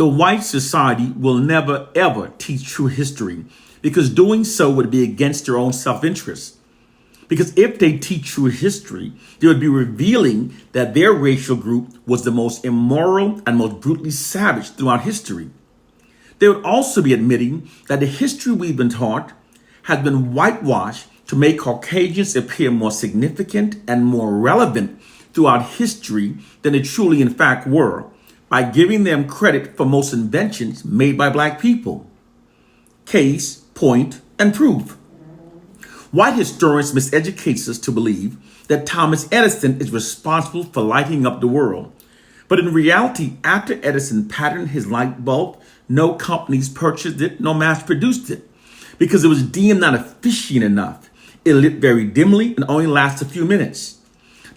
The white society will never ever teach true history because doing so would be against their own self-interest. Because if they teach true history, they would be revealing that their racial group was the most immoral and most brutally savage throughout history. They would also be admitting that the history we've been taught has been whitewashed to make Caucasians appear more significant and more relevant throughout history than they truly in fact were, by giving them credit for most inventions made by black people. Case, point, and proof. White historians miseducate us to believe that Thomas Edison is responsible for lighting up the world. But in reality, after Edison patented his light bulb, no companies purchased it, no mass produced it, because it was deemed not efficient enough. It lit very dimly and only lasted a few minutes.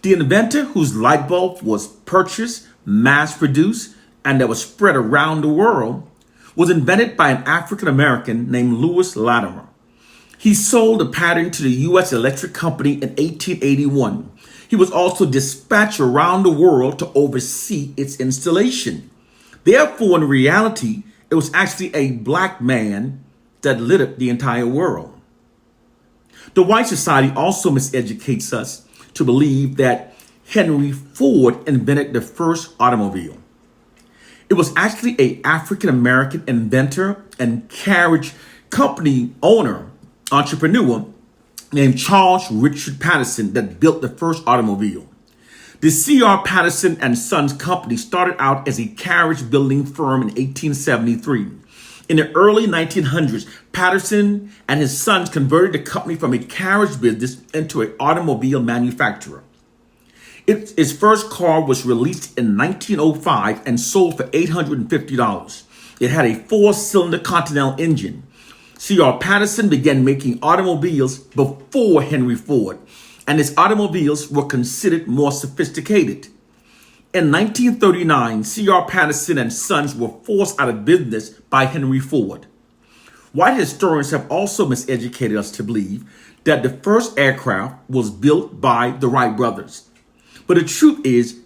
The inventor whose light bulb was purchased, mass produced, and that was spread around the world was invented by an African American named Lewis Latimer. He sold the patent to the U.S. Electric Company in 1881. He was also dispatched around the world to oversee its installation. Therefore, in reality, it was actually a black man that lit up the entire world. The white society also miseducates us to believe that Henry Ford invented the first automobile. It was actually an African-American inventor and carriage company owner, entrepreneur named Charles Richard Patterson that built the first automobile. The C.R. Patterson and Sons Company started out as a carriage building firm in 1873. In the early 1900s, Patterson and his sons converted the company from a carriage business into an automobile manufacturer. Its first car was released in 1905 and sold for $850. It had a 4-cylinder Continental engine. C.R. Patterson began making automobiles before Henry Ford, and his automobiles were considered more sophisticated. In 1939, C.R. Patterson and Sons were forced out of business by Henry Ford. White historians have also miseducated us to believe that the first aircraft was built by the Wright brothers. But the truth is,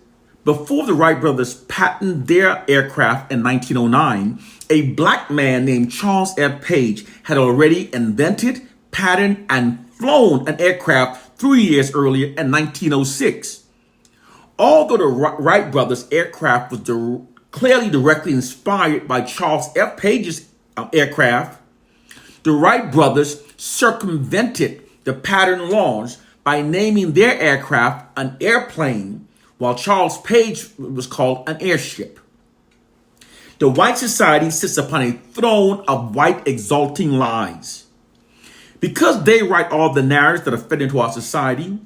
before the Wright brothers patented their aircraft in 1909, a black man named Charles F. Page had already invented, patented, and flown an aircraft 3 years earlier in 1906. Although the Wright brothers aircraft was clearly directly inspired by Charles F. Page's aircraft, the Wright brothers circumvented the patent laws by naming their aircraft an airplane, while Charles Page was called an airship. The white society sits upon a throne of white exalting lies. Because they write all the narratives that are fed into our society,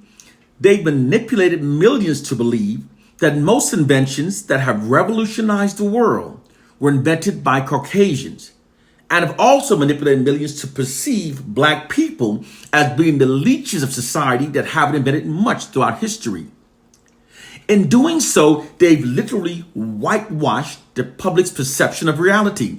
they've manipulated millions to believe that most inventions that have revolutionized the world were invented by Caucasians, and have also manipulated millions to perceive black people as being the leeches of society that haven't invented much throughout history. In doing so, they've literally whitewashed the public's perception of reality.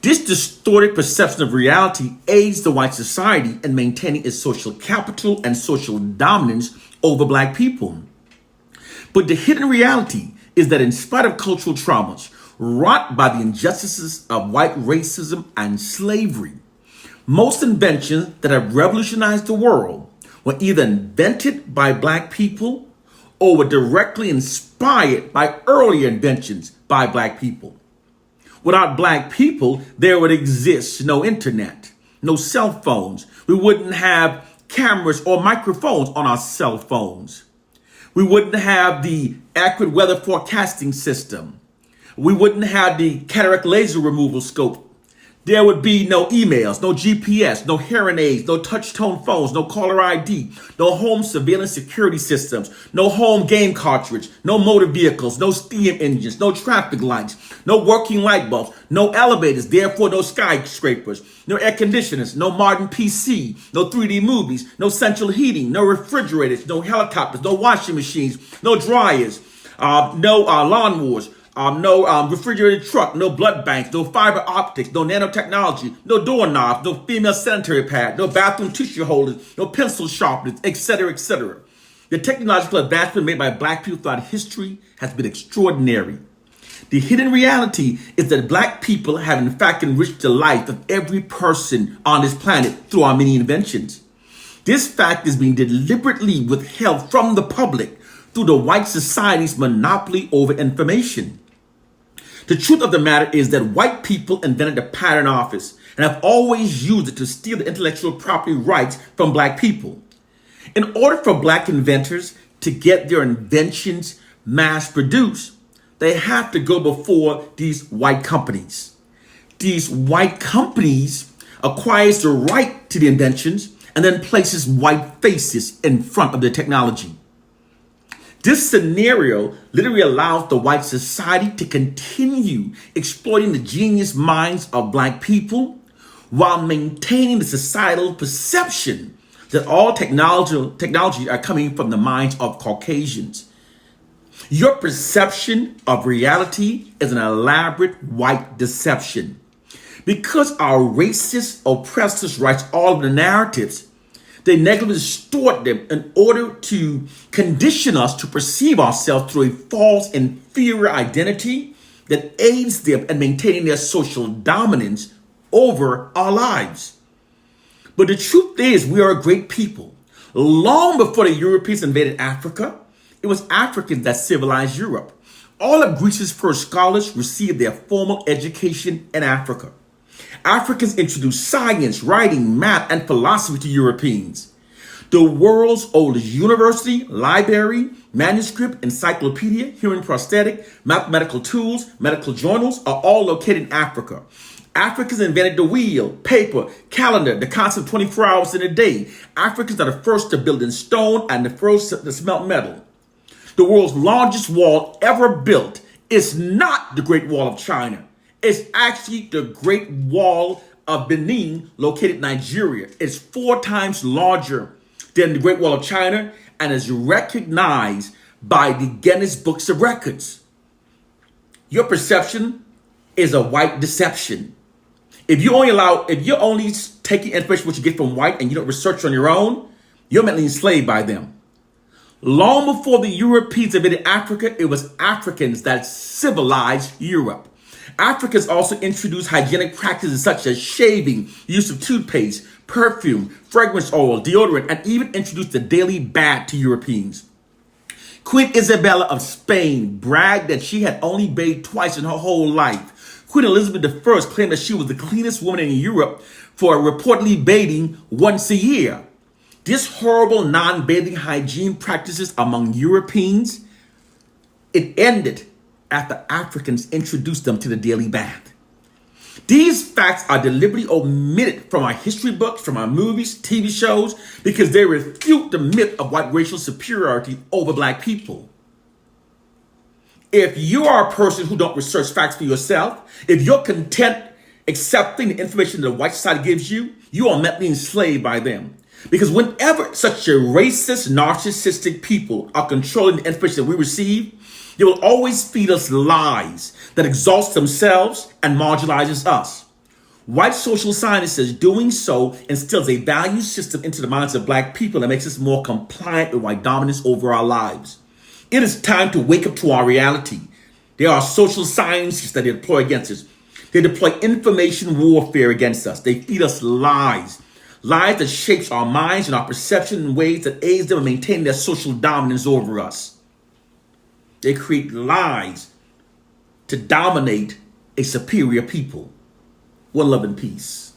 This distorted perception of reality aids the white society in maintaining its social capital and social dominance over black people. But the hidden reality is that in spite of cultural traumas wrought by the injustices of white racism and slavery, most inventions that have revolutionized the world were either invented by black people or were directly inspired by earlier inventions by black people. Without black people, there would exist no internet, no cell phones. We wouldn't have cameras or microphones on our cell phones. We wouldn't have the accurate weather forecasting system. We wouldn't have the cataract laser removal scope. There would be no emails, no GPS, no hearing aids, no touch-tone phones, no caller ID, no home surveillance security systems, no home game cartridge, no motor vehicles, no steam engines, no traffic lights, no working light bulbs, no elevators, therefore no skyscrapers, no air conditioners, no modern PC, no 3D movies, no central heating, no refrigerators, no helicopters, no washing machines, no dryers, no lawnmowers, no refrigerated truck, no blood banks, no fiber optics, no nanotechnology, no doorknobs, no female sanitary pad, no bathroom tissue holders, no pencil sharpeners, etc., The technological advancement made by black people throughout history has been extraordinary. The hidden reality is that black people have in fact enriched the life of every person on this planet through our many inventions. This fact is being deliberately withheld from the public through the white society's monopoly over information. The truth of the matter is that white people invented the patent office and have always used it to steal the intellectual property rights from black people. In order for black inventors to get their inventions mass produced, they have to go before these white companies. These white companies acquires the right to the inventions and then places white faces in front of the technology. This scenario literally allows the white society to continue exploiting the genius minds of black people while maintaining the societal perception that all technology are coming from the minds of Caucasians. Your perception of reality is an elaborate white deception. Because our racist oppressors write all of the narratives, they negatively distort them in order to condition us to perceive ourselves through a false inferior identity that aids them in maintaining their social dominance over our lives. But the truth is, we are a great people. Long before the Europeans invaded Africa, it was Africans that civilized Europe. All of Greece's first scholars received their formal education in Africa. Africans introduced science, writing, math, and philosophy to Europeans. The world's oldest university, library, manuscript, encyclopedia, hearing prosthetic, mathematical tools, medical journals are all located in Africa. Africans invented the wheel, paper, calendar, the concept of 24 hours in a day. Africans are the first to build in stone and the first to smelt metal. The world's largest wall ever built is not the Great Wall of China. It's actually the Great Wall of Benin, located in Nigeria. It's 4 times larger than the Great Wall of China and is recognized by the Guinness Books of Records. Your perception is a white deception. If you're only taking information what you get from white and you don't research on your own, you're mentally enslaved by them. Long before the Europeans invaded Africa, it was Africans that civilized Europe. Africans also introduced hygienic practices such as shaving, use of toothpaste, perfume, fragrance oil, deodorant, and even introduced the daily bath to Europeans. Queen Isabella of Spain bragged that she had only bathed twice in her whole life. Queen Elizabeth I claimed that she was the cleanest woman in Europe for reportedly bathing once a year. This horrible non-bathing hygiene practices among Europeans, it ended after Africans introduced them to the daily bath. These facts are deliberately omitted from our history books, from our movies, TV shows, because they refute the myth of white racial superiority over black people. If you are a person who don't research facts for yourself, if you're content accepting the information the white society gives you, you are mentally enslaved by them. Because whenever such a racist, narcissistic people are controlling the information that we receive, they will always feed us lies that exalts themselves and marginalizes us. White social science says doing so instills a value system into the minds of black people that makes us more compliant with white dominance over our lives. It is time to wake up to our reality. There are social scientists that they deploy against us. They deploy information warfare against us. They feed us lies that shapes our minds and our perception in ways that aids them in maintaining their social dominance over us. They create lies to dominate a superior people. One love and peace.